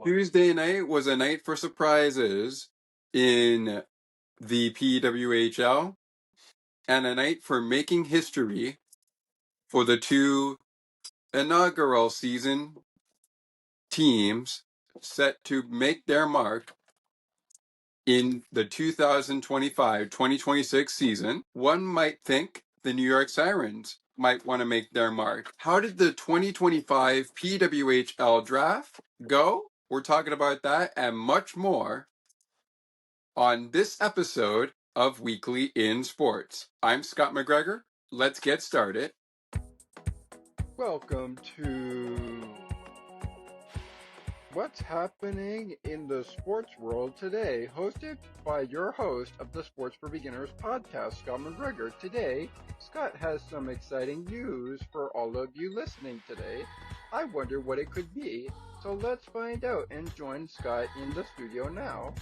Tuesday night was a night for surprises in the PWHL and a night for making history for the two inaugural season teams set to make their mark in the 2025-2026 season. One might think the New York Sirens might want to make their mark. How did the 2025 PWHL draft go? We're talking about that and much more on this episode of Weekly in Sports. I'm Scott McGregor. Let's get started. Welcome to What's Happening in the Sports World Today, hosted by your host of the Sports for Beginners podcast, Scott McGregor. Today, Scott has some exciting news for all of you listening today. I wonder what it could be, so let's find out and join Scott in the studio now.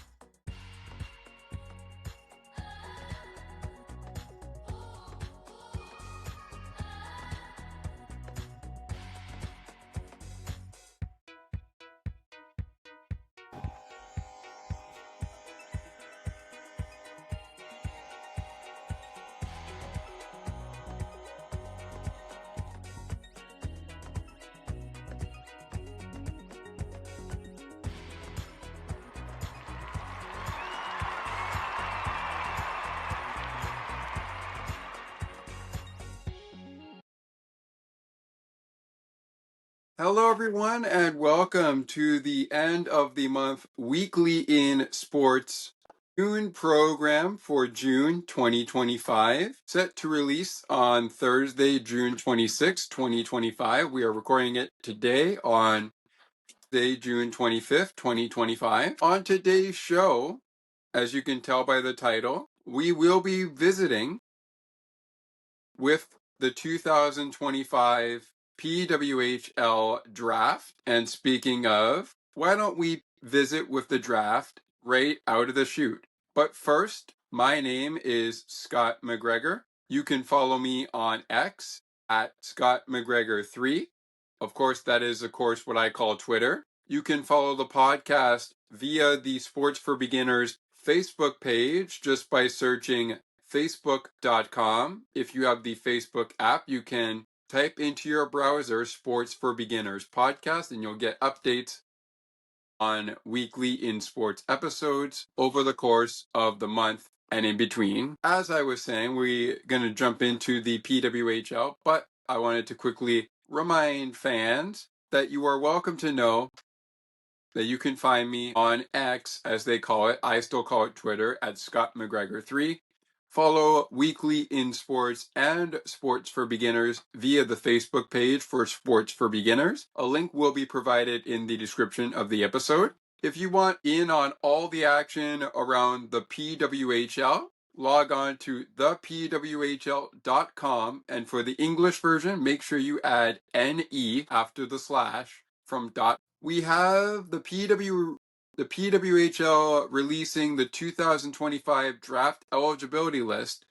Hello, everyone, and welcome to the end of the month Weekly in Sports June program for June 2025, set to release on Thursday, June 26, 2025. We are recording it today on Thursday, June 25th, 2025. On today's show, as you can tell by the title, we will be visiting with the 2025 PWHL draft. And speaking of, why don't we visit with the draft right out of the chute? But first, my name is Scott McGregor. You can follow me on X at Scott McGregor3. Of course, that is, what I call Twitter. You can follow the podcast via the Sports for Beginners Facebook page just by searching facebook.com. If you have the Facebook app, you can type into your browser Sports for Beginners podcast and you'll get updates on Weekly in Sports episodes over the course of the month and in between. As I was saying, we're going to jump into the PWHL, but I wanted to quickly remind fans that you are welcome to know that you can find me on X, as they call it. I still call it Twitter, at Scott McGregor3. Follow Weekly in Sports and Sports for Beginners via the Facebook page for Sports for Beginners. A link will be provided in the description of the episode. If you want in on all the action around the PWHL, log on to thepwhl.com, and for the English version, make sure you add NE after the slash from dot. We have the PWHL releasing the 2025 draft eligibility list,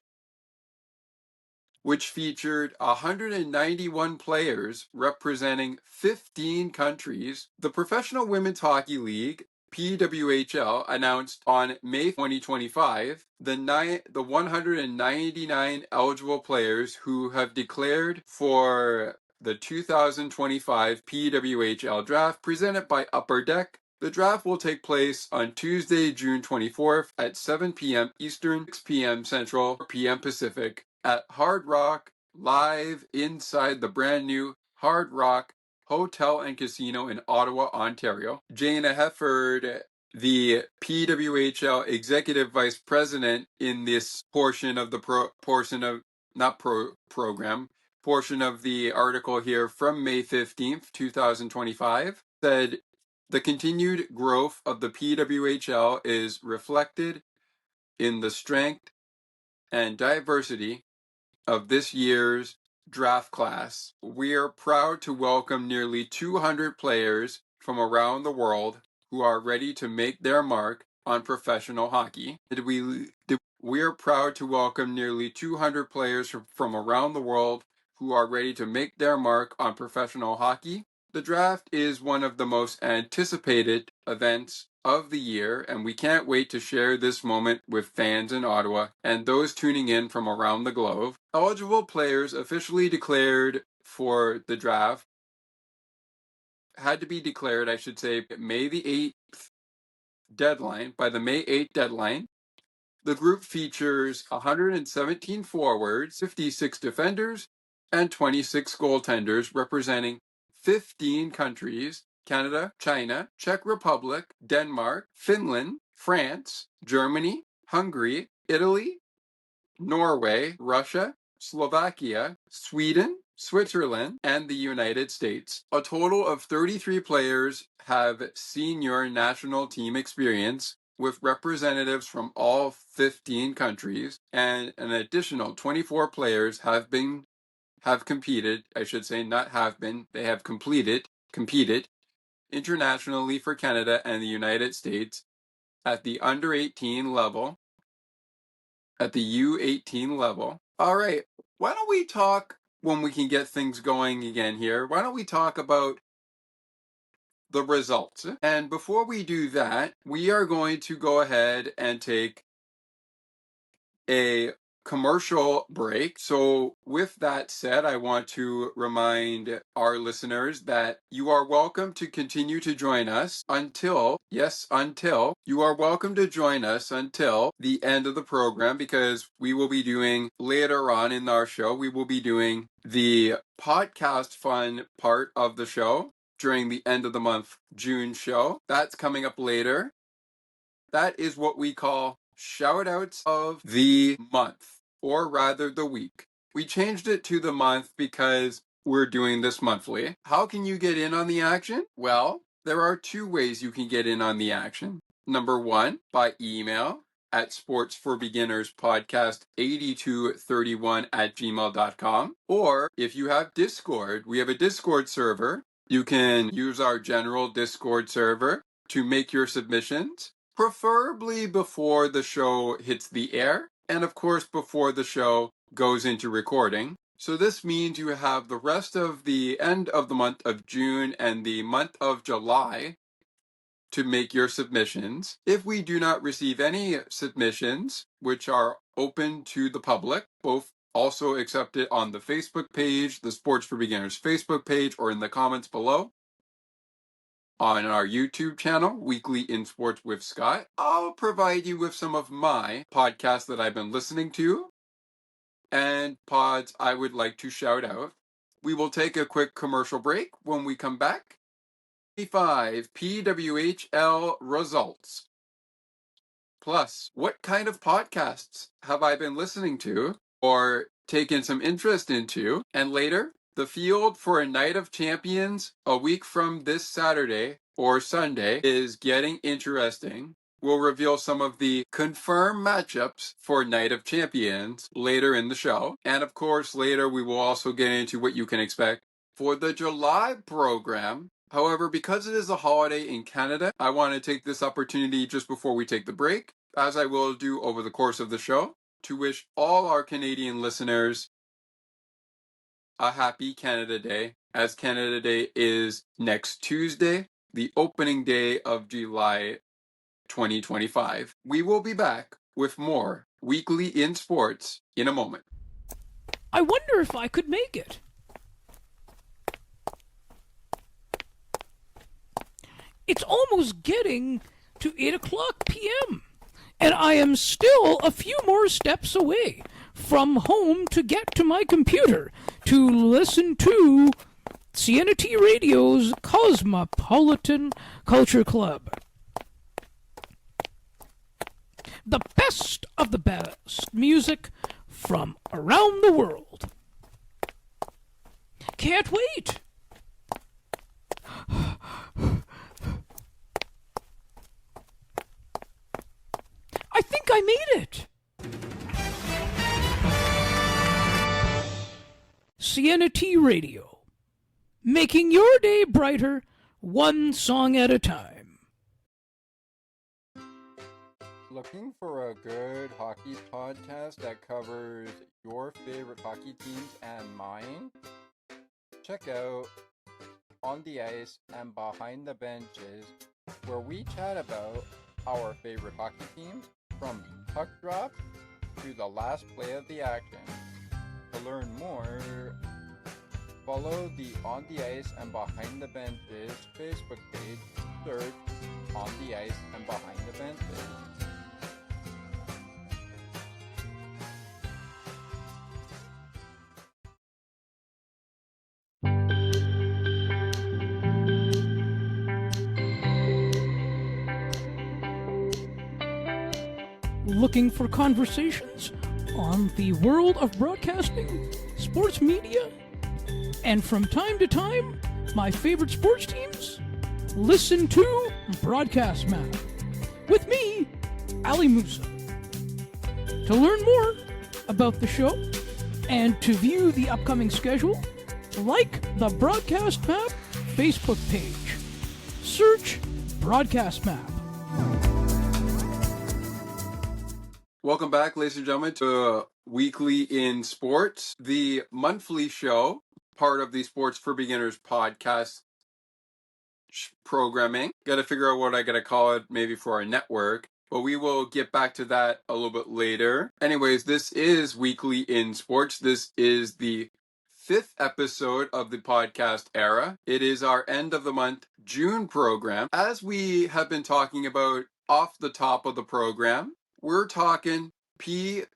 which featured 191 players representing 15 countries. The Professional Women's Hockey League, PWHL, announced on May 2025 the 199 eligible players who have declared for the 2025 PWHL draft presented by Upper Deck. The draft will take place on Tuesday, June 24th at 7 p.m. Eastern, 6 p.m. Central, 4 p.m. Pacific at Hard Rock, live inside the brand new Hard Rock Hotel and Casino in Ottawa, Ontario. Jana Hefford, the PWHL Executive Vice President in this portion of the portion of the article here from May 15th, 2025, said the continued growth of the PWHL is reflected in the strength and diversity of this year's draft class. We are proud to welcome nearly 200 players from around the world who are ready to make their mark on professional hockey. We are proud to welcome nearly 200 players from around the world who are ready to make their mark on professional hockey. The draft is one of the most anticipated events of the year, and we can't wait to share this moment with fans in Ottawa and those tuning in from around the globe. Eligible players officially declared for the draft had to be declared, I should say, May the 8th deadline, by the May 8th deadline. The group features 117 forwards, 56 defenders, and 26 goaltenders representing 15 countries: Canada, China, Czech Republic, Denmark, Finland, France, Germany, Hungary, Italy, Norway, Russia, Slovakia, Sweden, Switzerland, and the United States. A total of 33 players have senior national team experience, with representatives from all 15 countries, and an additional 24 players have competed, I should say, not have been, they have competed internationally for Canada and the United States at the under 18 level, at the U18 level. All right, why don't we talk, when we can get things going again here, why don't we talk about the results? And before we do that, we are going to go ahead and take a commercial break. So with that said, I want to remind our listeners that you are welcome to continue to join us until you are welcome to join us until the end of the program, because we will be doing later on in our show, we will be doing the podcast fun part of the show during the end of the month June show. That's coming up later. That is what we call Shoutouts of the month, or rather the week. We changed it to the month because we're doing this monthly. How can you get in on the action? Well, there are two ways you can get in on the action. Number one, by email at sportsforbeginners8231@gmail.com. Or if you have Discord, we have a Discord server. You can use our general Discord server to make your submissions, preferably before the show hits the air, and of course before the show goes into recording. So this means you have the rest of the end of the month of June and the month of July to make your submissions. If we do not receive any submissions, which are open to the public, both also accepted on the Facebook page, the Sports for Beginners Facebook page, or in the comments below, on our YouTube channel, Weekly in Sports with Scott, I'll provide you with some of my podcasts that I've been listening to and pods I would like to shout out. We will take a quick commercial break. When we come back, 5 PWHL results. Plus, what kind of podcasts have I been listening to or taken some interest into? And later, the field for a Night of Champions a week from this Saturday or Sunday is getting interesting. We'll reveal some of the confirmed matchups for Night of Champions later in the show. And of course, later we will also get into what you can expect for the July program. However, because it is a holiday in Canada, I want to take this opportunity just before we take the break, as I will do over the course of the show, to wish all our Canadian listeners a happy Canada Day, as Canada Day is next Tuesday, the opening day of July 2025. We will be back with more Weekly in Sports in a moment. I wonder if I could make it. It's almost getting to 8:00 p.m., and I am still a few more steps away from home to get to my computer to listen to CNT Radio's Cosmopolitan Culture Club. The best of the best music from around the world. Can't wait. I think I made it. CNT Radio, making your day brighter, one song at a time. Looking for a good hockey podcast that covers your favorite hockey teams and mine? Check out on the ice and behind the benches, where we chat about our favorite hockey teams from puck drop to the last play of the action. To learn more, follow the On the Ice and Behind the Benches Facebook page. Search On the Ice and Behind the Benches. Looking for conversations on the world of broadcasting, sports media, and from time to time, my favorite sports teams? Listen to Broadcast Map with me, Ali Musa. To learn more about the show and to view the upcoming schedule, like the Broadcast Map Facebook page. Search Broadcast Map. Welcome back, ladies and gentlemen, to Weekly in Sports, the monthly show, part of the Sports for Beginners podcast programming. Got to figure out what I got to call it, maybe for our network, but we will get back to that a little bit later. Anyways, this is Weekly in Sports. This is the 5th episode of the podcast era. It is our end of the month June program. As we have been talking about off the top of the program, we're talking PWHL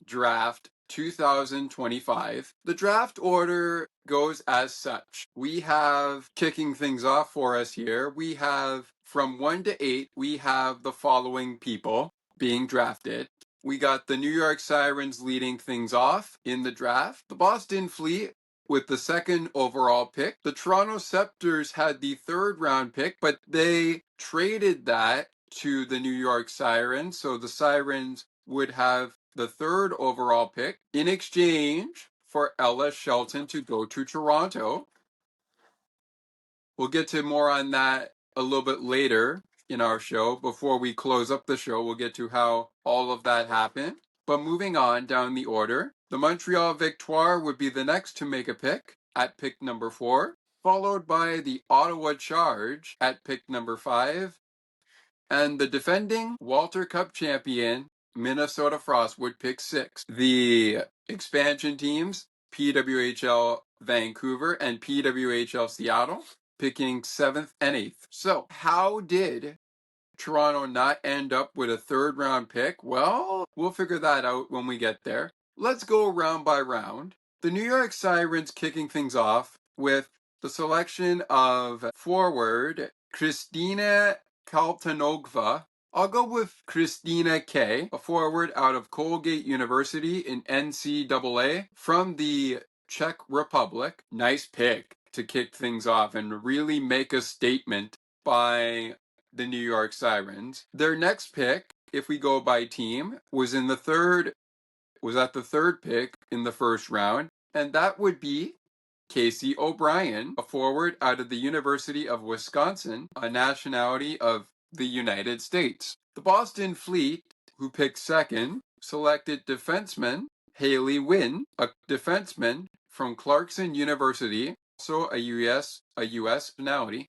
Draft 2025. The draft order goes as such. We have, kicking things off for us here, we have from 1 to 8, we have the following people being drafted. We got the New York Sirens leading things off in the draft. The Boston Fleet with the 2nd overall pick. The Toronto Scepters had the 3rd round pick, but they traded that to the New York Sirens, so the Sirens would have the 3rd overall pick in exchange for Ella Shelton to go to Toronto. We'll get to more on that a little bit later in our show. Before we close up the show, we'll get to how all of that happened. But moving on down the order, the Montreal Victoire would be the next to make a pick at pick number 4, followed by the Ottawa Charge at pick number 5, and the defending Walter Cup champion, Minnesota Frost, would pick 6. The expansion teams, PWHL Vancouver and PWHL Seattle, picking 7th and 8th. So, how did Toronto not end up with a 3rd round pick? Well, we'll figure that out when we get there. Let's go round by round. The New York Sirens kicking things off with the selection of forward Kristina Kaltanogva. I'll go with Christina K, a forward out of Colgate University in NCAA from the Czech Republic. Nice pick to kick things off and really make a statement by the New York Sirens. Their next pick, if we go by team, was at the 3rd pick in the 1st round, and that would be Casey O'Brien, a forward out of the University of Wisconsin, a nationality of the United States. The Boston Fleet, who picked 2nd, selected defenseman Haley Wynn, a defenseman from Clarkson University, also a U.S. nationality.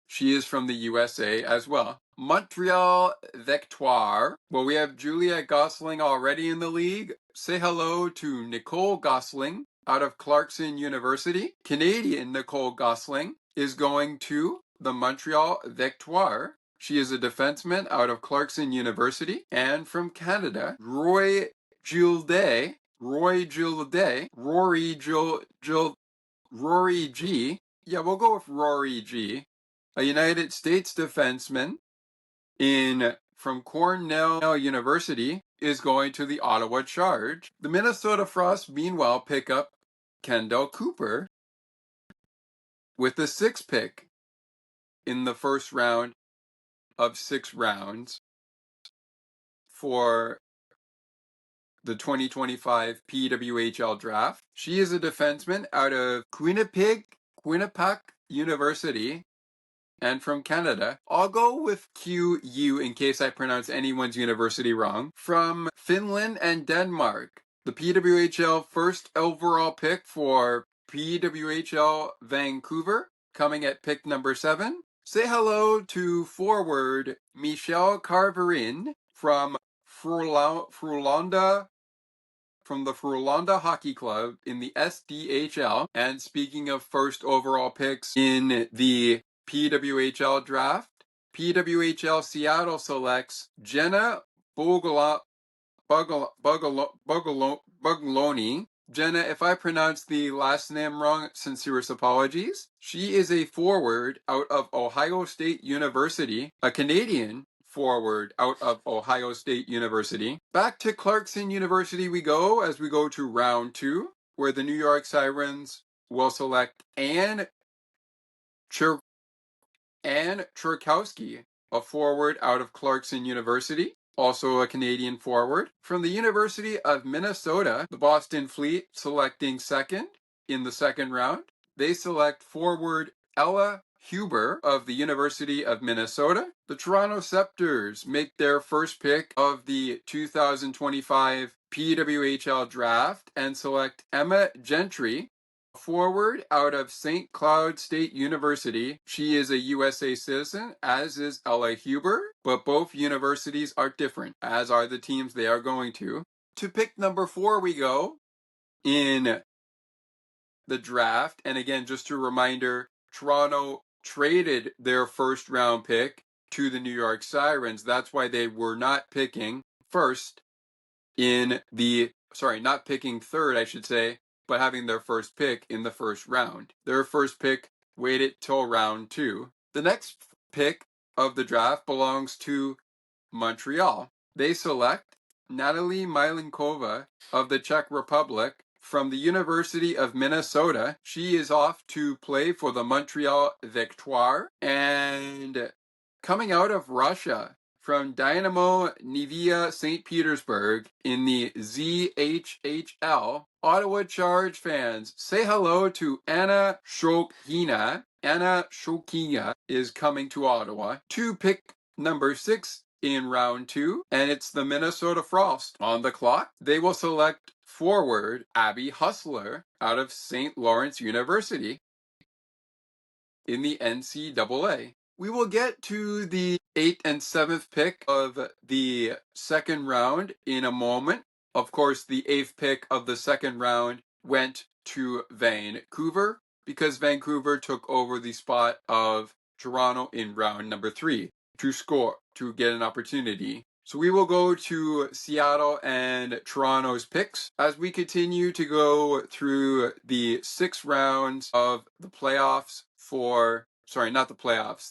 She is from the USA as well. Montreal Victoire. Well, we have Juliette Gosling already in the league. Say hello to Nicole Gosling out of Clarkson University. Canadian Nicole Gosling is going to the Montreal Victoire. She is a defenseman out of Clarkson University. And from Canada, Rory G. Yeah, we'll go with Rory G. A United States defenseman from Cornell University is going to the Ottawa Charge. The Minnesota Frost, meanwhile, pick up Kendall Cooper with the 6th pick in the 1st round of 6 rounds for the 2025 PWHL draft. She is a defenseman out of Quinnipiac University and from Canada. I'll go with QU in case I pronounce anyone's university wrong. From Finland and Denmark, the PWHL 1st overall pick for PWHL Vancouver, coming at pick number 7. Say hello to forward Michelle Carverin from Frulanda Hockey Club in the SDHL. And speaking of first overall picks in the PWHL draft, PWHL Seattle selects Jenna Bugaloni. Jenna, if I pronounce the last name wrong, sincerest apologies. She is a forward out of Ohio State University, a Canadian forward out of Ohio State University. Back to Clarkson University we go as we go to round 2, where the New York Sirens will select Anne Churkowski, a forward out of Clarkson University, also a Canadian forward. From the University of Minnesota, the Boston Fleet selecting second in the second round. They select forward Ella Huber of the University of Minnesota. The Toronto Scepters make their first pick of the 2025 PWHL draft and select Emma Gentry, forward out of St. Cloud State University. She is a USA citizen, as is Ella Huber, but both universities are different, as are the teams they are going to. To pick number 4 we go in the draft, and again, just a reminder, Toronto traded their first round pick to the New York Sirens. That's why they were not picking first in the, not picking third, I should say, but having their first pick in the first round. Their first pick waited till round 2. The next pick of the draft belongs to Montreal. They select Natalie Milenkova of the Czech Republic from the University of Minnesota. She is off to play for the Montreal Victoire. And coming out of Russia, from Dynamo Nivea St. Petersburg in the ZHHL, Ottawa Charge fans, say hello to Anna Shokina. Anna Shokina is coming to Ottawa to pick number 6 in round 2, and it's the Minnesota Frost. On the clock, they will select forward Abby Hustler out of St. Lawrence University in the NCAA. We will get to the 8th and 7th pick of the second round in a moment. Of course, the 8th pick of the second round went to Vancouver because Vancouver took over the spot of Toronto in round number 3 to get an opportunity. So we will go to Seattle and Toronto's picks as we continue to go through the 6 rounds of the playoffs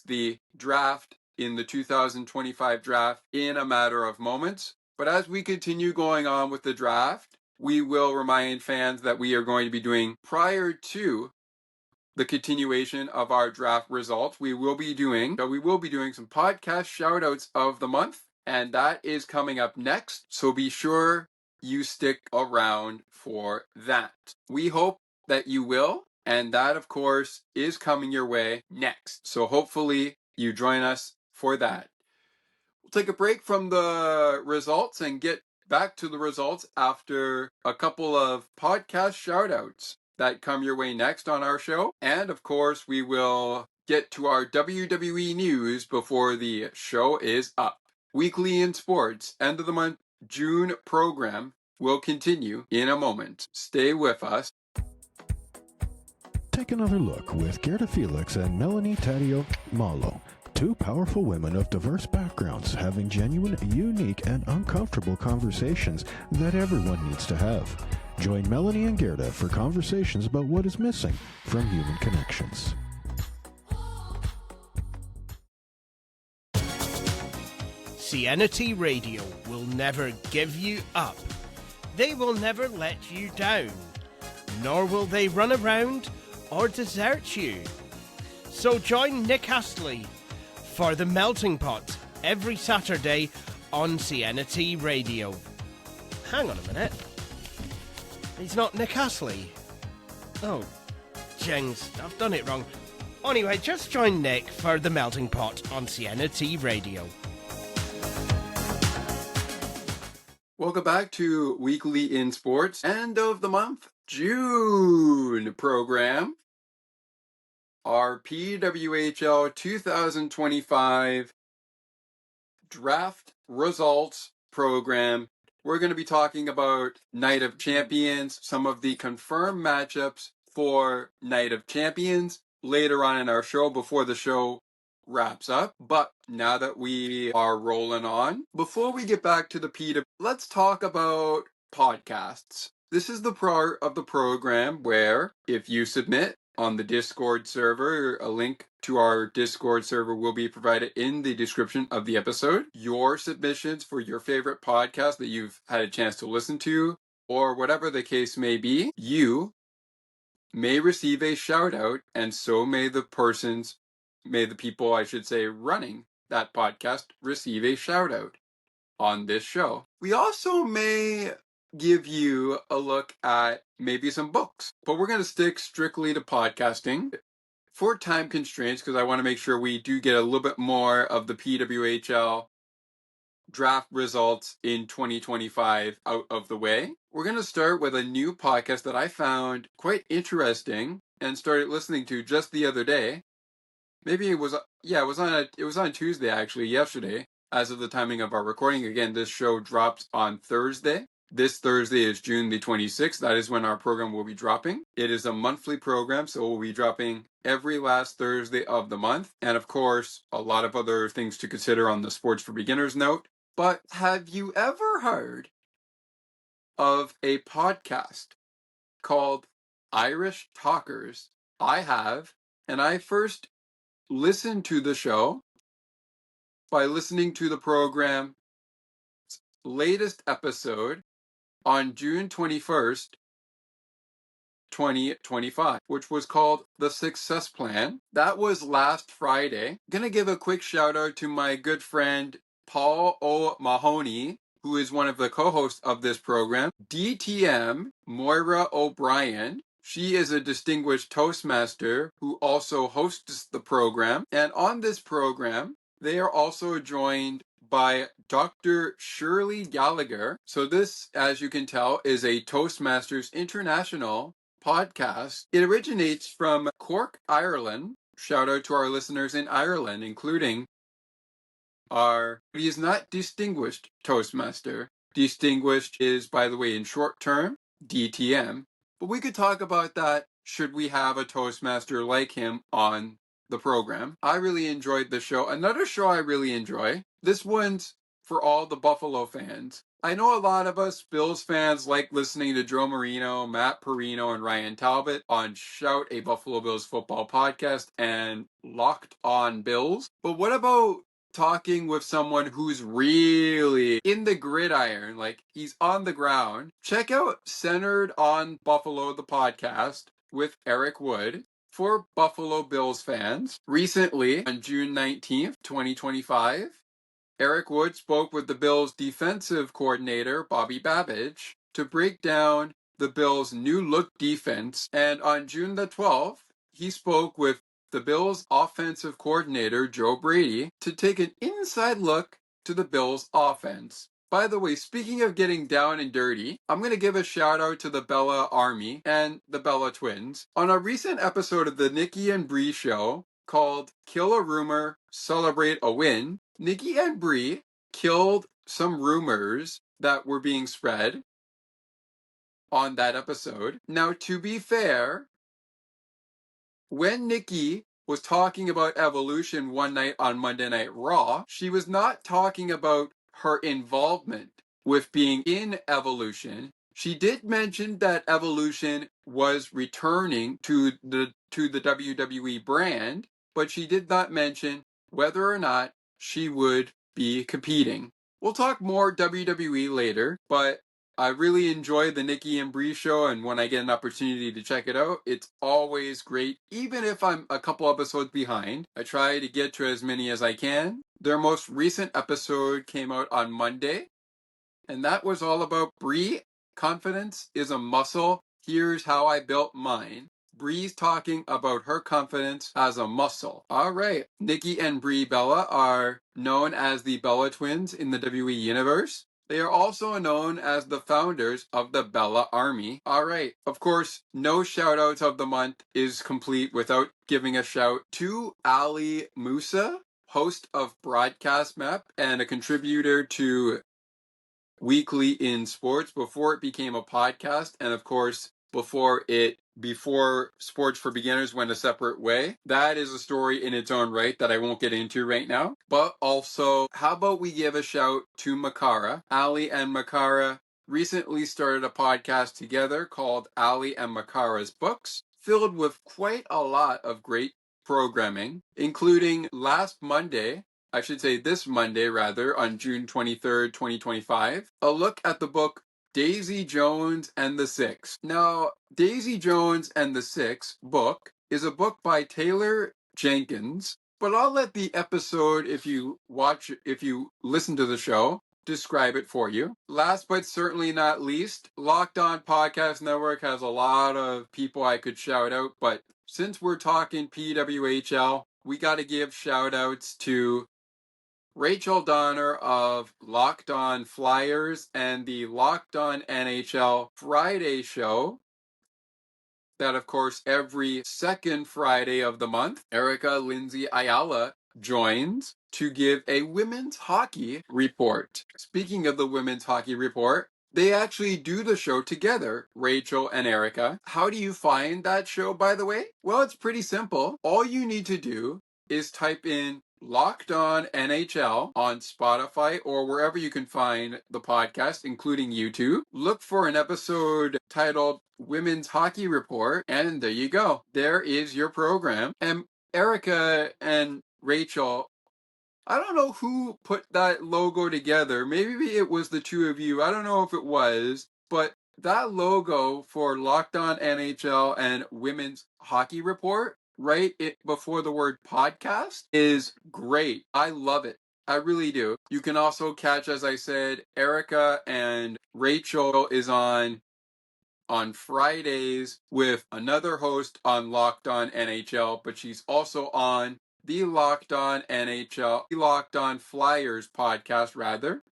the draft in the 2025 draft in a matter of moments. But as we continue going on with the draft, we will remind fans that we are going to be doing, prior to the continuation of our draft results, we will be doing some podcast shoutouts of the month, and that is coming up next. So be sure you stick around for that. We hope that you will. And that, of course, is coming your way next. So hopefully you join us for that. We'll take a break from the results and get back to the results after a couple of podcast shoutouts that come your way next on our show. And, of course, we will get to our WWE news before the show is up. Weekly in Sports, end of the month, June program will continue in a moment. Stay with us. Take another look with Gerda Felix and Melanie Taddeo Malo, two powerful women of diverse backgrounds having genuine, unique, and uncomfortable conversations that everyone needs to have. Join Melanie and Gerda for conversations about what is missing from human connections. CNT Radio will never give you up. They will never let you down. Nor will they run around or desert you. So join Nick Astley for The Melting Pot every Saturday on CNT Radio. Hang on a minute. He's not Nick Astley. Oh, jings, I've done it wrong. Anyway, just join Nick for The Melting Pot on CNT Radio. Welcome back to Weekly in Sports, end of the month, June program, our PWHL 2025 draft results program. We're going to be talking about Night of Champions, some of the confirmed matchups for Night of Champions later on in our show before the show wraps up. But now that we are rolling on, before we get back to the PW, let's talk about podcasts. This is the part of the program where if you submit on the Discord server, a link to our Discord server will be provided in the description of the episode. Your submissions for your favorite podcast that you've had a chance to listen to, or whatever the case may be, you may receive a shout out, and so may the people, I should say, running that podcast receive a shout out on this show. We also may give you a look at maybe some books, but we're going to stick strictly to podcasting for time constraints because I want to make sure we do get a little bit more of the PWHL draft results in 2025 out of the way. We're going to start with a new podcast that I found quite interesting and started listening to just the other day. Maybe it was on Tuesday, actually, yesterday, as of the timing of our recording. Again, this show drops on Thursday. This Thursday is June the 26th. That is when our program will be dropping. It is a monthly program, so we'll be dropping every last Thursday of the month. And of course, a lot of other things to consider on the Sports for Beginners note. But have you ever heard of a podcast called Irish Talkers? I have, and I first listened to the show by listening to the program's latest episode on June 21st, 2025, which was called The Success Plan. That was last Friday. Gonna give a quick shout out to my good friend Paul O'Mahony, who is one of the co-hosts of this program. DTM Moira O'Brien. She is a distinguished Toastmaster who also hosts the program. And on this program, they are also joined by Dr. Shirley Gallagher. So this, as you can tell, is a Toastmasters International podcast. It originates from Cork, Ireland. Shout out to our listeners in Ireland, including he is not distinguished Toastmaster. Distinguished is, by the way, in short term, DTM. But we could talk about that should we have a Toastmaster like him on the program. I really enjoyed the show. Another show I really enjoy. This one's for all the Buffalo fans. I know a lot of us Bills fans like listening to Joe Marino, Matt Perino, and Ryan Talbot on Shout, a Buffalo Bills football podcast, and Locked on Bills. But what about talking with someone who's really in the gridiron, like he's on the ground? Check out Centered on Buffalo, the podcast with Eric Wood for Buffalo Bills fans. Recently, on June 19th, 2025, Eric Wood spoke with the Bills' defensive coordinator, Bobby Babbage, to break down the Bills' new look defense. And on June the 12th, he spoke with the Bills' offensive coordinator, Joe Brady, to take an inside look to the Bills' offense. By the way, speaking of getting down and dirty, I'm going to give a shout out to the Bella Army and the Bella Twins. On a recent episode of the Nikki and Bree show called Kill a Rumor, Celebrate a Win, Nikki and Bree killed some rumors that were being spread on that episode. Now, to be fair, when Nikki was talking about Evolution one night on Monday Night Raw, she was not talking about her involvement with being in Evolution. She did mention that Evolution was returning to the WWE brand, but she did not mention whether or not she would be competing. We'll talk more WWE later, but I really enjoy the Nikki and Bree show, and when I get an opportunity to check it out, it's always great. Even if I'm a couple episodes behind, I try to get to as many as I can. Their most recent episode came out on Monday, and that was all about Bree. Confidence is a muscle. Here's how I built mine. Bree's talking about her confidence as a muscle. All right. Nikki and Brie Bella are known as the Bella Twins in the WWE Universe. They are also known as the founders of the Bella Army. All right. Of course, no shoutouts of the month is complete without giving a shout to Ali Musa, host of Broadcast Map and a contributor to Weekly in Sports before it became a podcast, and of course before Sports for Beginners went a separate way. That is a story in its own right that I won't get into right now. But also, how about we give a shout to Makara? Ali and Makara recently started a podcast together called Ali and Makara's Books, filled with quite a lot of great programming, including this Monday rather, on June 23rd, 2025, a look at the book Daisy Jones and the Six. Now, Daisy Jones and the Six book is a book by Taylor Jenkins, but I'll let the episode, if you listen to the show, describe it for you. Last but certainly not least, Locked On Podcast Network has a lot of people I could shout out, but since we're talking PWHL, we got to give shout outs to Rachel Donner of Locked On Flyers and the Locked On NHL Friday show. That, of course, every second Friday of the month, Erica Lindsay Ayala joins to give a women's hockey report. Speaking of the women's hockey report, they actually do the show together, Rachel and Erica. How do you find that show, by the way? Well, it's pretty simple. All you need to do is type in Locked On NHL on Spotify or wherever you can find the podcast, including YouTube. Look for an episode titled Women's Hockey Report, and there you go. There is your program. And Erica and Rachel, I don't know who put that logo together. Maybe it was the two of you. I don't know if it was, but that logo for Locked On NHL and Women's Hockey Report, right before the word podcast, is great. I love it. I really do. You can also catch, as I said, Erica and Rachel is on Fridays with another host on Locked On NHL, but she's also on the Locked On Flyers podcast, rather.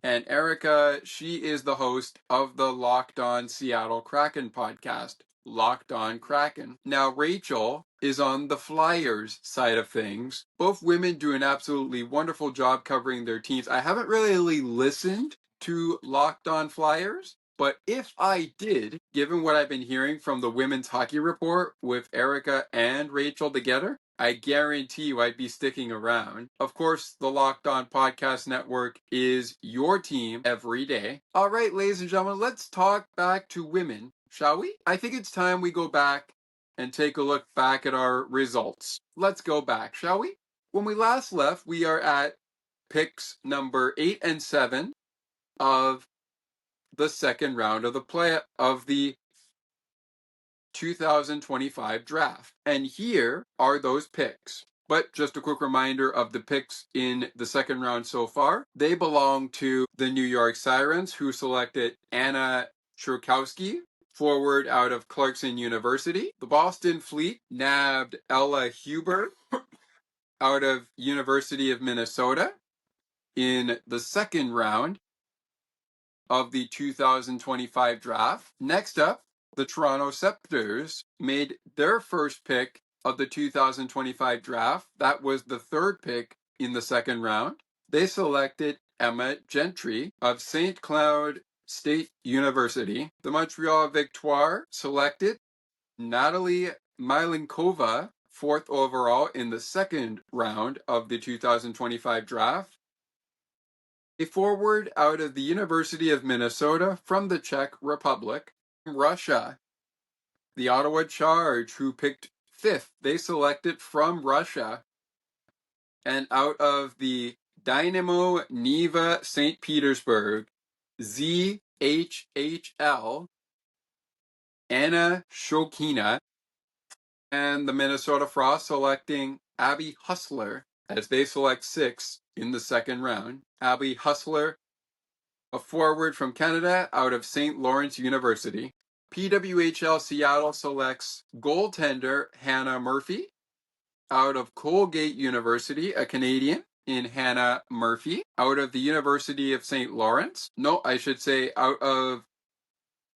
And Erica, she is the host of the Locked On Seattle Kraken podcast, Locked On Kraken. Now, Rachel is on the Flyers side of things. Both women do an absolutely wonderful job covering their teams. I haven't really listened to Locked On Flyers, but if I did, given what I've been hearing from the Women's Hockey Report with Erica and Rachel together, I guarantee you I'd be sticking around. Of course, the Locked On Podcast Network is your team every day. All right, ladies and gentlemen, let's talk back to women, shall we? I think it's time we go back and take a look back at our results. Let's go back, shall we? When we last left, we are at picks number 8 and 7 of the second round of the 2025 draft. And here are those picks. But just a quick reminder of the picks in the second round so far. They belong to the New York Sirens, who selected Anna Churkowski, forward out of Clarkson University. The Boston Fleet nabbed Ella Huber out of University of Minnesota in the second round of the 2025 draft. Next up, the Toronto Scepters made their first pick of the 2025 draft. That was the third pick in the second round. They selected Emma Gentry of St. Cloud State University. The Montreal Victoire selected Natalie Mylinkova, fourth overall in the second round of the 2025 draft. A forward out of the University of Minnesota from the Czech Republic. Russia, the Ottawa Charge, who picked fifth. They selected from Russia. And out of the Dynamo Neva St. Petersburg, ZHHL, Anna Shokina, and the Minnesota Frost selecting Abby Hustler as they select sixth in the second round. Abby Hustler, a forward from Canada out of St. Lawrence University. PWHL Seattle selects goaltender Hannah Murphy out of Colgate University, a Canadian. in Hannah Murphy out of the University of St. Lawrence. No, I should say out of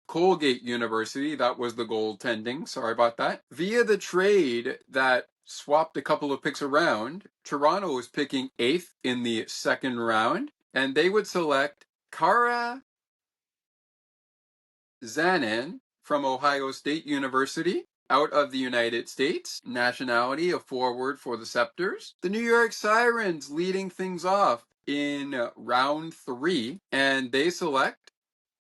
Colgate University. That was the goaltending. Sorry about that. Via the trade that swapped a couple of picks around, Toronto was picking 8th in the second round, and they would select Kara Zanin from Ohio State University out of the United States. Nationality, a forward for the Scepters. The New York Sirens leading things off in round 3, and they select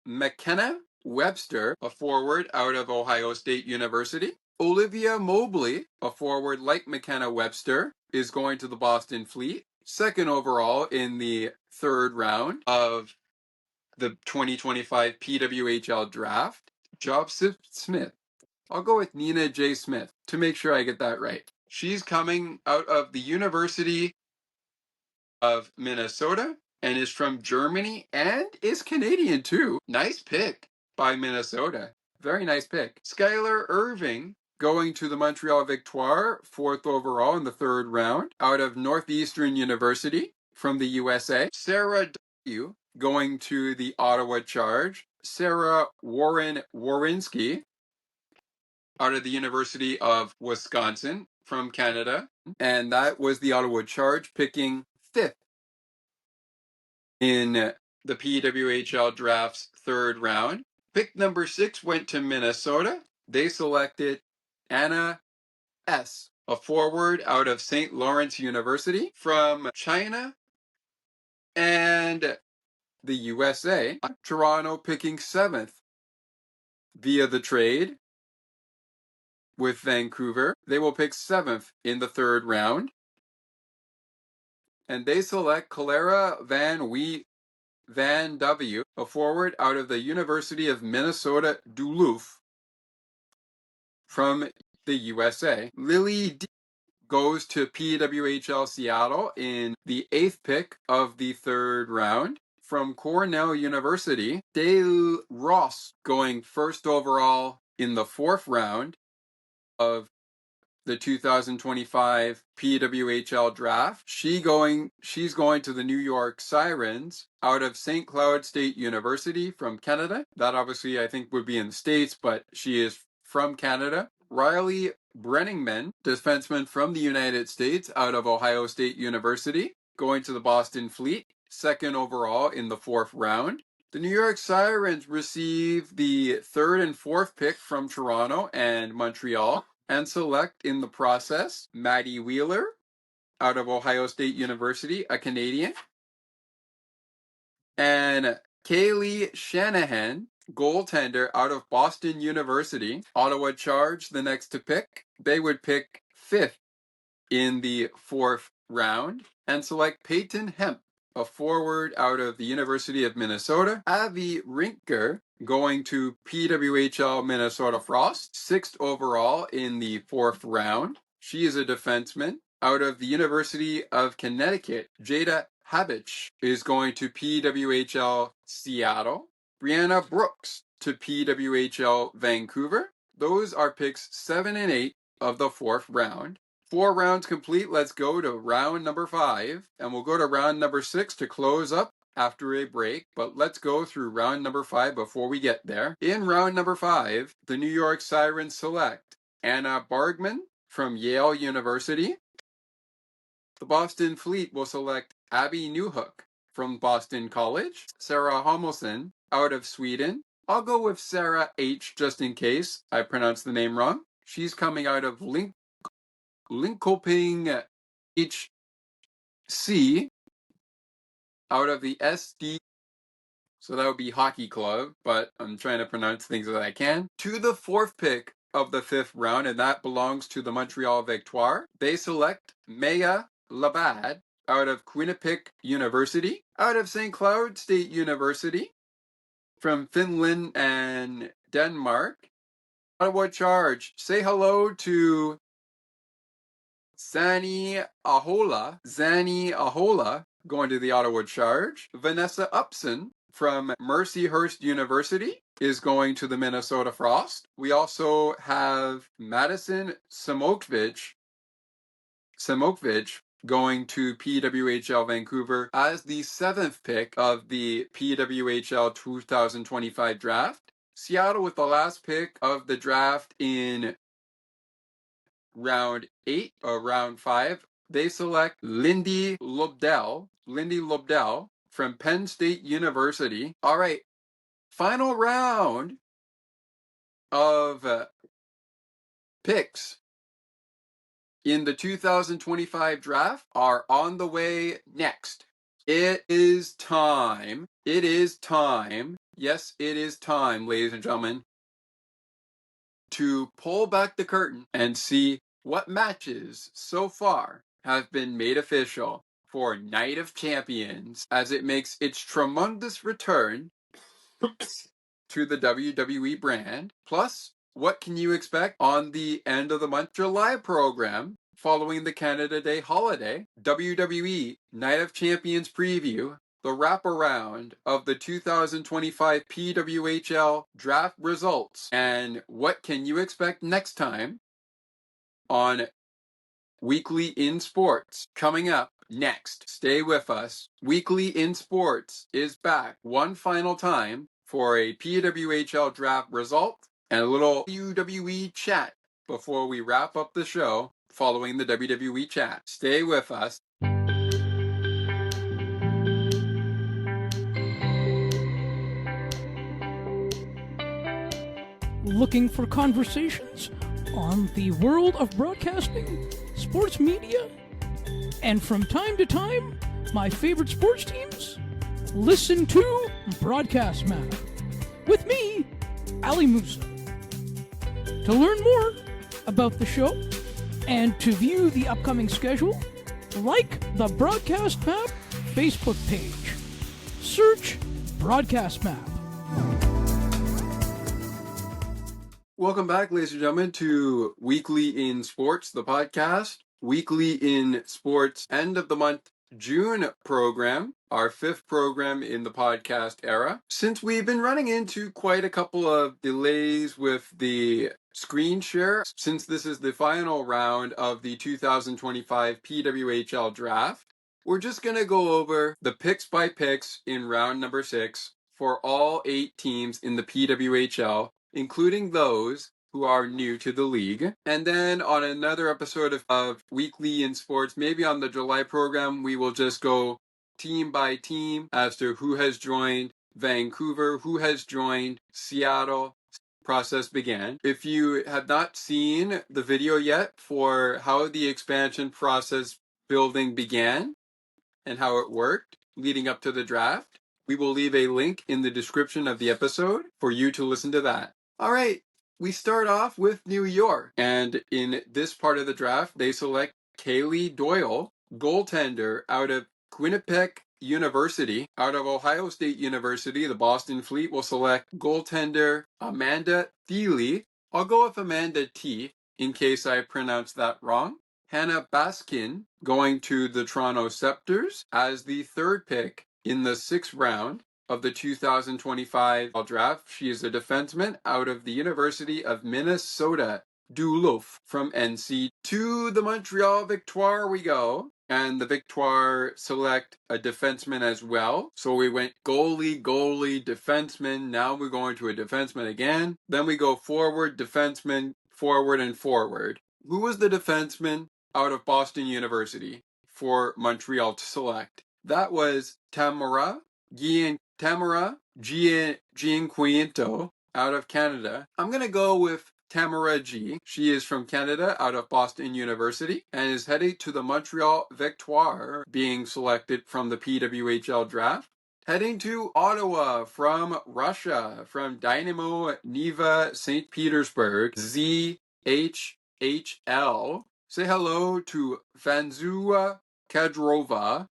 McKenna Webster, a forward out of Ohio State University. Olivia Mobley, a forward like McKenna Webster, is going to the Boston Fleet. Second overall in the third round of the 2025 PWHL draft. Joseph Smith. I'll go with Nina J. Smith to make sure I get that right. She's coming out of the University of Minnesota and is from Germany and is Canadian too. Nice pick by Minnesota. Very nice pick. Skylar Irving going to the Montreal Victoire, 4th overall in the third round out of Northeastern University from the USA. Sarah W. going to the Ottawa Charge. Sarah Warren Warynski out of the University of Wisconsin from Canada. And that was the Ottawa Charge picking 5th in the PWHL draft's third round. Pick number 6 went to Minnesota. They selected Anna S., a forward out of St. Lawrence University from China and the USA. Toronto picking 7th via the trade with Vancouver. They will pick 7th in the third round. And they select Clara Van W., a forward out of the University of Minnesota Duluth from the USA. Lily D. goes to PWHL Seattle in the 8th pick of the third round. From Cornell University, Dale Ross going 1st overall in the 4th round of the 2025 PWHL draft. She's going to the New York Sirens out of St. Cloud State University from Canada. That obviously I think would be in the States, but she is from Canada. Riley Brenningman, defenseman from the United States out of Ohio State University, going to the Boston Fleet, 2nd overall in the 4th round. The New York Sirens receive the 3rd and 4th pick from Toronto and Montreal and select in the process Maddie Wheeler out of Ohio State University, a Canadian, and Kaylee Shanahan, goaltender out of Boston University. Ottawa Charge, the next to pick. They would pick 5th in the 4th round and select Peyton Hemp, a forward out of the University of Minnesota. Avi Rinker going to PWHL Minnesota Frost, 6th overall in the 4th round. She is a defenseman out of the University of Connecticut. Jada Habich is going to PWHL Seattle. Brianna Brooks to PWHL Vancouver. Those are picks 7 and 8 of the 4th round. 4 rounds complete. Let's go to round number 5, and we'll go to round number 6 to close up after a break, but let's go through round number 5 before we get there. In round number 5, the New York Sirens select Anna Bargman from Yale University. The Boston Fleet will select Abby Newhook from Boston College. Sarah Hommelson out of Sweden. I'll go with Sarah H. just in case I pronounce the name wrong. She's coming out of Linköping HC out of the SD. So that would be Hockey Club, but I'm trying to pronounce things that I can. To the 4th pick of the 5th round, and that belongs to the Montreal Victoire. They select Maya Labad out of Quinnipiac University, out of St. Cloud State University, from Finland and Denmark. Ottawa Charge, say hello to Zani Ahola, going to the Ottawa Charge. Vanessa Upson from Mercyhurst University is going to the Minnesota Frost. We also have Madison Samokvich going to PWHL Vancouver as the 7th pick of the PWHL 2025 draft. Seattle with the last pick of the draft in round 8 or round 5. They select Lindy Lobdell from Penn State University. All right, final round of picks in the 2025 draft are on the way next. It is time. It is time. Yes, it is time, ladies and gentlemen, to pull back the curtain and see what matches so far have been made official for Night of Champions as it makes its tremendous return to the WWE brand. Plus, what can you expect on the end of the month July program following the Canada Day holiday? WWE Night of Champions preview, the wraparound of the 2025 PWHL draft results, and what can you expect next time on Weekly in Sports coming up next. Stay with us. Weekly in Sports is back one final time for a PWHL draft result and a little WWE chat before we wrap up the show following the WWE chat. Stay with us. Looking for conversations on the world of broadcasting, sports media, and from time to time, my favorite sports teams? Listen to Broadcast Map with me, Ali Musa. To learn more about the show and to view the upcoming schedule, like the Broadcast Map Facebook page. Search Broadcast Map. Welcome back, ladies and gentlemen, to Weekly in Sports, the podcast. Weekly in Sports, end of the month June program, our 5th program in the podcast era. Since we've been running into quite a couple of delays with the screen share, since this is the final round of the 2025 PWHL draft, we're just going to go over the picks by picks in round number 6 for all 8 teams in the PWHL, including those who are new to the league. And then on another episode of Weekly in Sports, maybe on the July program, we will just go team by team as to who has joined Vancouver, who has joined Seattle. Process began. If you have not seen the video yet for how the expansion process building began and how it worked leading up to the draft, we will leave a link in the description of the episode for you to listen to that. All right, we start off with New York. And in this part of the draft, they select Kaylee Doyle, goaltender out of Quinnipiac University. Out of Ohio State University, the Boston Fleet will select goaltender Amanda Thiele. I'll go with Amanda T in case I pronounce that wrong. Hannah Baskin going to the Toronto Scepters as the 3rd pick in the 6th round of the 2025 draft. She is a defenseman out of the University of Minnesota Duluth from NC. To the Montreal Victoire we go. And the Victoire select a defenseman as well. So we went goalie, defenseman. Now we're going to a defenseman again. Then we go forward, defenseman, forward, and forward. Who was the defenseman out of Boston University for Montreal to select? That was Tamara Gianquinto out of Canada. I'm going to go with Tamara G. She is from Canada out of Boston University and is headed to the Montreal Victoire, being selected from the PWHL draft. Heading to Ottawa from Russia, from Dynamo Niva St. Petersburg, ZHHL. Say hello to Vanzua Kadrova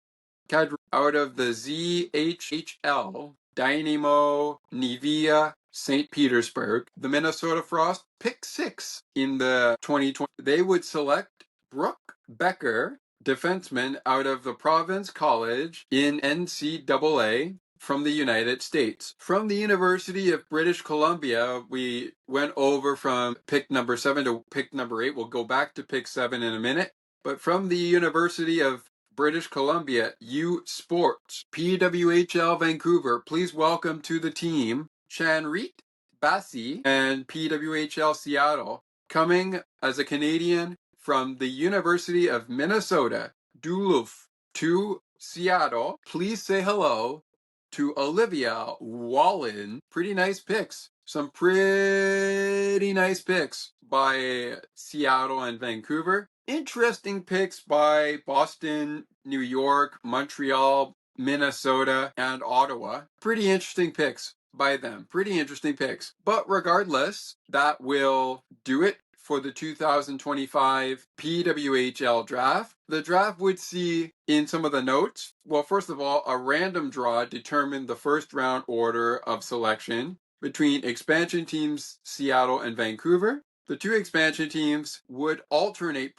out of the ZHHL, Dynamo Nivea St. Petersburg. The Minnesota Frost, pick 6 in the 2020. They would select Brooke Becker, defenseman out of the Province College in NCAA from the United States. From the University of British Columbia, we went over from pick number 7 to pick number 8. We'll go back to pick 7 in a minute. but from the University of British Columbia, U Sports, PWHL Vancouver. Please welcome to the team Chanrit Bassi and PWHL Seattle. Coming as a Canadian from the University of Minnesota, Duluth to Seattle, please say hello to Olivia Wallen. Pretty nice picks. Some pretty nice picks by Seattle and Vancouver. Interesting picks by Boston, New York, Montreal, Minnesota, and Ottawa. Pretty interesting picks by them. Pretty interesting picks. But regardless, that will do it for the 2025 PWHL draft. The draft would see in some of the notes, well, first of all, a random draw determined the first round order of selection between expansion teams Seattle and Vancouver. The two expansion teams would alternate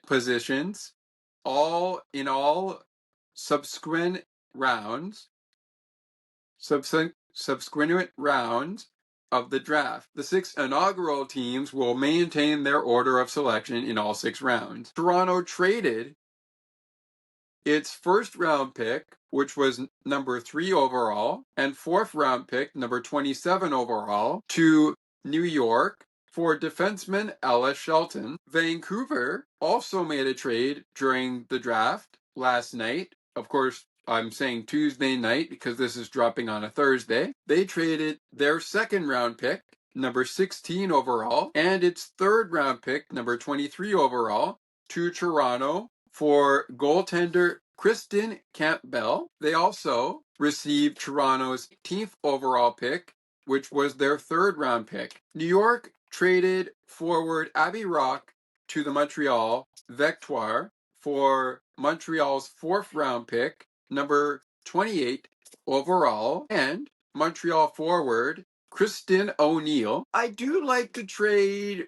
positions all subsequent rounds of the draft. The 6 inaugural teams will maintain their order of selection in all 6 rounds. Toronto traded its first round pick, which was number 3 overall, and 4th round pick, number 27 overall, to New York for defenseman Ella Shelton. Vancouver also made a trade during the draft last night. Of course, I'm saying Tuesday night because this is dropping on a Thursday. They traded their 2nd round pick, number 16 overall, and its 3rd round pick, number 23 overall, to Toronto for goaltender Kristen Campbell. They also received Toronto's 18th overall pick, which was their 3rd round pick. New York traded forward Abby Rock to the Montreal Victoire for Montreal's 4th round pick, number 28 overall, and Montreal forward Kristen O'Neill. I do like to trade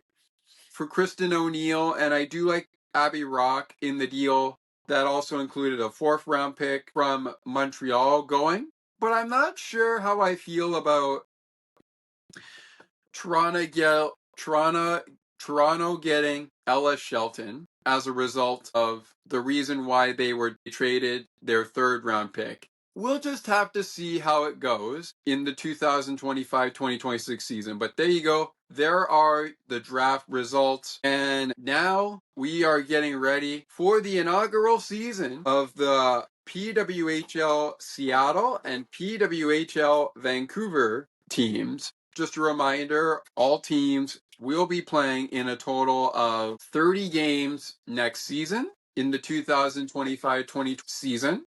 for Kristen O'Neill, and I do like Abby Rock in the deal that also included a 4th round pick from Montreal going. But I'm not sure how I feel about Toronto getting Ella Shelton as a result of the reason why they were traded their 3rd round pick. We'll just have to see how it goes in the 2025-2026 season. But there you go. There are the draft results. And now we are getting ready for the inaugural season of the PWHL Seattle and PWHL Vancouver teams. Just a reminder, all teams will be playing in a total of 30 games next season in the 2025-2026 season,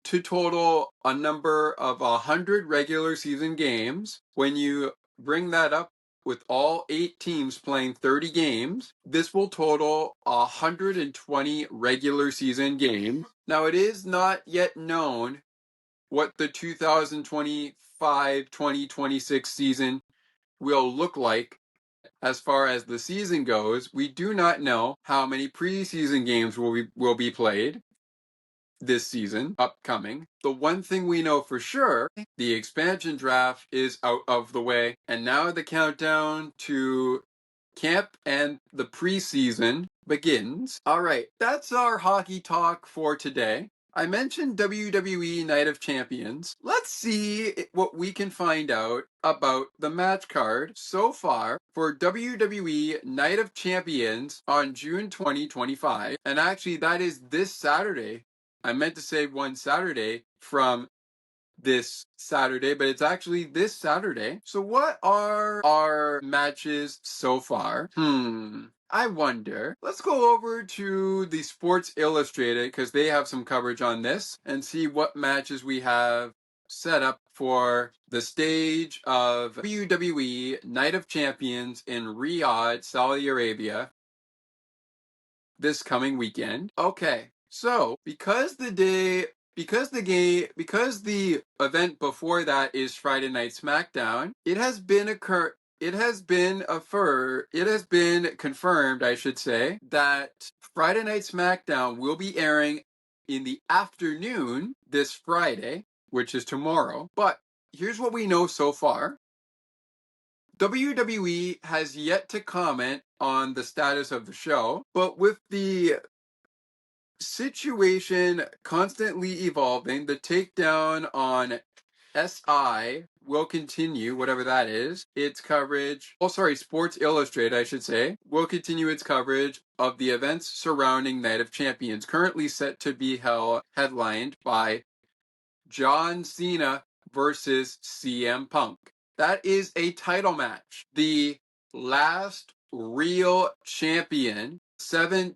to total a number of 100 regular season games. When you bring that up with all 8 teams playing 30 games, this will total 120 regular season games. Now, it is not yet known what the 2025-2026 season will look like. As far as the season goes, we do not know how many preseason games will be played this season upcoming. The one thing we know for sure, the expansion draft is out of the way, and now the countdown to camp and the preseason begins. All right, that's our hockey talk for today. I mentioned WWE Night of Champions. Let's see what we can find out about the match card so far for WWE Night of Champions on June 2025. And actually, that is this Saturday. I meant to say one Saturday from this Saturday, but it's actually this Saturday. So what are our matches so far? I wonder. Let's go over to the Sports Illustrated because they have some coverage on this and see what matches we have set up for the stage of WWE Night of Champions in Riyadh, Saudi Arabia this coming weekend. Okay, so because the event before that is Friday Night SmackDown, it has been confirmed, I should say, that Friday Night SmackDown will be airing in the afternoon this Friday, which is tomorrow. But here's what we know so far. WWE has yet to comment on the status of the show, but with the situation constantly evolving, the takedown on SI will continue, whatever that is, its coverage. Oh, sorry, Sports Illustrated, I should say, will continue its coverage of the events surrounding Night of Champions, currently set to be headlined by John Cena versus CM Punk. That is a title match. The last real champion, seventh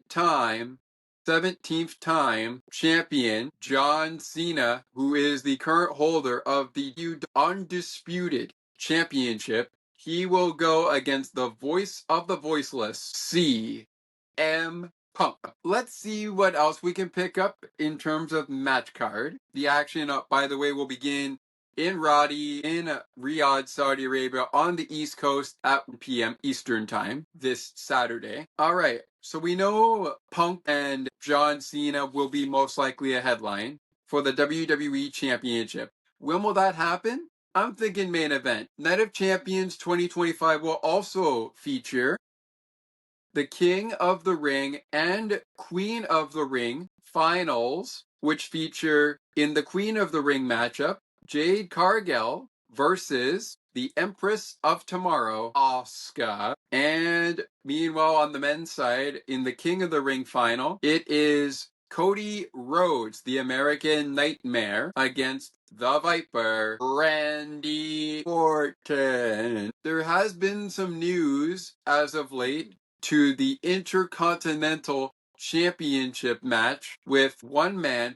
time 17th time champion John Cena, who is the current holder of the Undisputed Championship. He will go against the voice of the voiceless, CM Punk. Let's see what else we can pick up in terms of match card. The action, by the way, will begin in Riyadh, Saudi Arabia on the East Coast at 1 p.m. Eastern Time this Saturday. All right, so we know Punk and John Cena will be most likely a headline for the WWE Championship. When will that happen? I'm thinking main event. Night of Champions 2025 will also feature the King of the Ring and Queen of the Ring finals, which feature in the Queen of the Ring matchup, Jade Cargill versus the Empress of Tomorrow, Asuka. And meanwhile, on the men's side, in the King of the Ring final, it is Cody Rhodes, the American Nightmare, against the Viper, Randy Orton. There has been some news as of late to the Intercontinental Championship match with one man in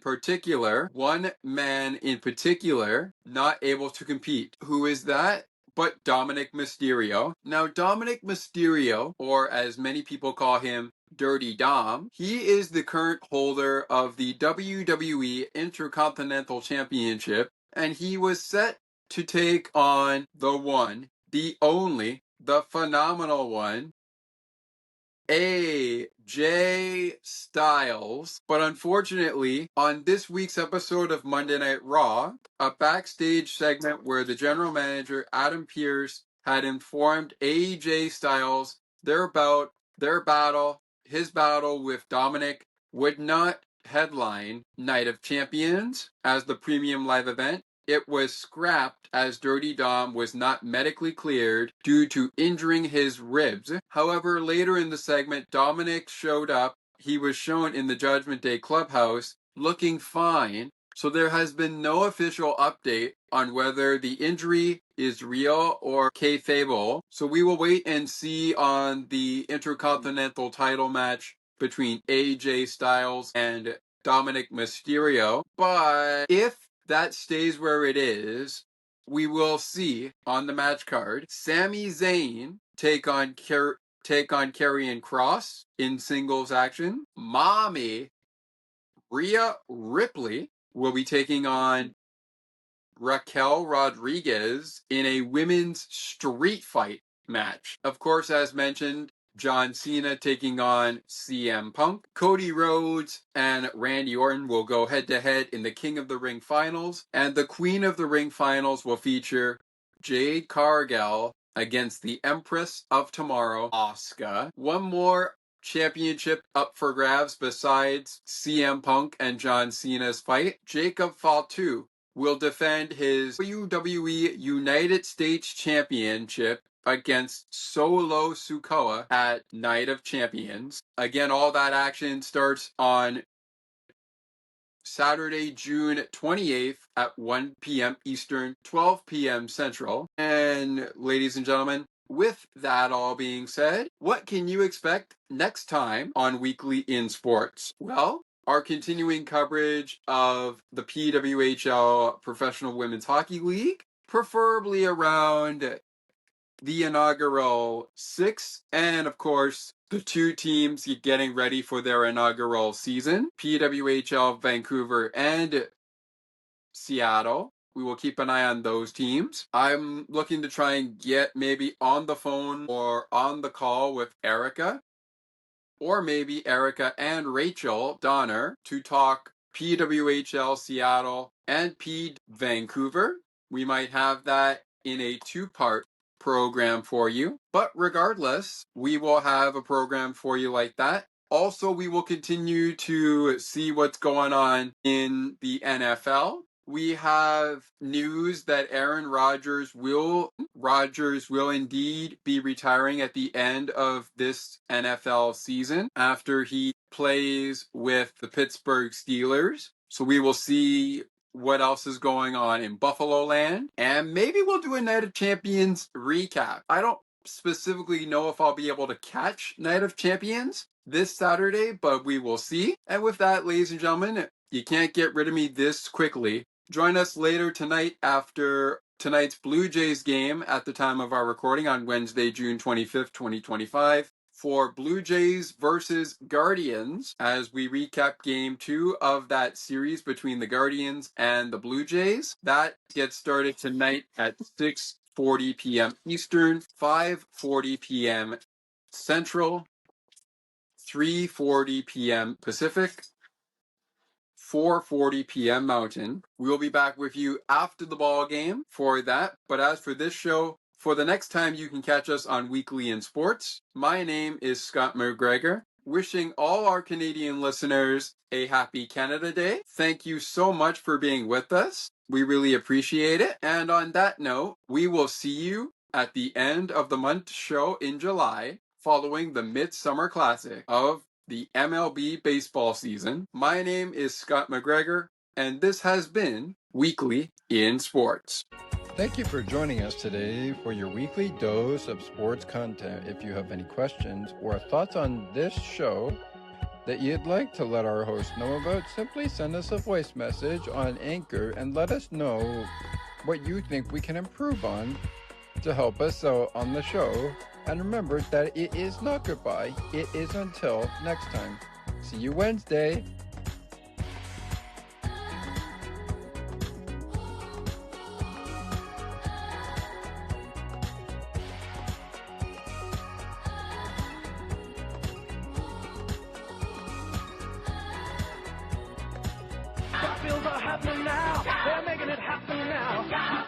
particular not able to compete. Who is that? But Dominic Mysterio. Now, Dominic Mysterio, or as many people call him, Dirty Dom, he is the current holder of the WWE Intercontinental Championship, and he was set to take on the one, the only, the phenomenal one, AJ Styles. But unfortunately, on this week's episode of Monday Night Raw, a backstage segment where the general manager, Adam Pearce, had informed AJ Styles his battle with Dominic would not headline Night of Champions as the premium live event. It was scrapped as Dirty Dom was not medically cleared due to injuring his ribs. However, later in the segment, Dominic showed up. He was shown in the Judgment Day clubhouse looking fine. So there has been no official update on whether the injury is real or kayfabe. So we will wait and see on the Intercontinental title match between AJ Styles and Dominic Mysterio. But if that stays where it is, we will see on the match card Sami Zayn take on Karrion Kross in singles action. Mommy Rhea Ripley will be taking on Raquel Rodriguez in a women's street fight match. Of course, as mentioned, John Cena taking on CM Punk. Cody Rhodes and Randy Orton will go head-to-head in the King of the Ring finals. And the Queen of the Ring finals will feature Jade Cargill against the Empress of Tomorrow, Asuka. One more championship up for grabs besides CM Punk and John Cena's fight. Jacob Fatu will defend his WWE United States Championship against Solo Sikoa at Night of Champions. Again, all that action starts on Saturday, June 28th at 1 p.m. Eastern, 12 p.m. Central. And ladies and gentlemen, with that all being said, what can you expect next time on Weekly in Sports? Well, our continuing coverage of the PWHL Professional Women's Hockey League, preferably around the inaugural 6, and of course, the two teams getting ready for their inaugural season, PWHL Vancouver and Seattle. We will keep an eye on those teams. I'm looking to try and get maybe on the phone or on the call with Erica, or maybe Erica and Rachel Donner to talk PWHL Seattle and P Vancouver. We might have that in a two-part program for you. But regardless, we will have a program for you like that. Also, we will continue to see what's going on in the NFL. We have news that Aaron Rodgers will indeed be retiring at the end of this NFL season after he plays with the Pittsburgh Steelers. So we will see what else is going on in Buffalo land, and maybe we'll do a Night of Champions recap. I don't specifically know if I'll be able to catch Night of Champions this Saturday, but we will see. And with that, ladies and gentlemen, you can't get rid of me this quickly. Join us later tonight after tonight's Blue Jays game at the time of our recording on Wednesday, June 25th, 2025. For Blue Jays versus Guardians, as we recap game 2 of that series between the Guardians and the Blue Jays. That gets started tonight at 6:40 p.m. Eastern, 5:40 p.m. Central, 3:40 p.m. Pacific, 4:40 p.m. Mountain. We will be back with you after the ball game for that. But as for this show, for the next time you can catch us on Weekly in Sports, my name is Scott McGregor, wishing all our Canadian listeners a happy Canada Day. Thank you so much for being with us. We really appreciate it. And on that note, we will see you at the end of the month show in July, following the Midsummer Classic of the MLB baseball season. My name is Scott McGregor, and this has been Weekly in Sports. Thank you for joining us today for your weekly dose of sports content. If you have any questions or thoughts on this show that you'd like to let our host know about, simply send us a voice message on Anchor and let us know what you think we can improve on to help us out on the show. And remember that it is not goodbye, it is until next time. See you Wednesday. Feels are happening now. They're making it happen now.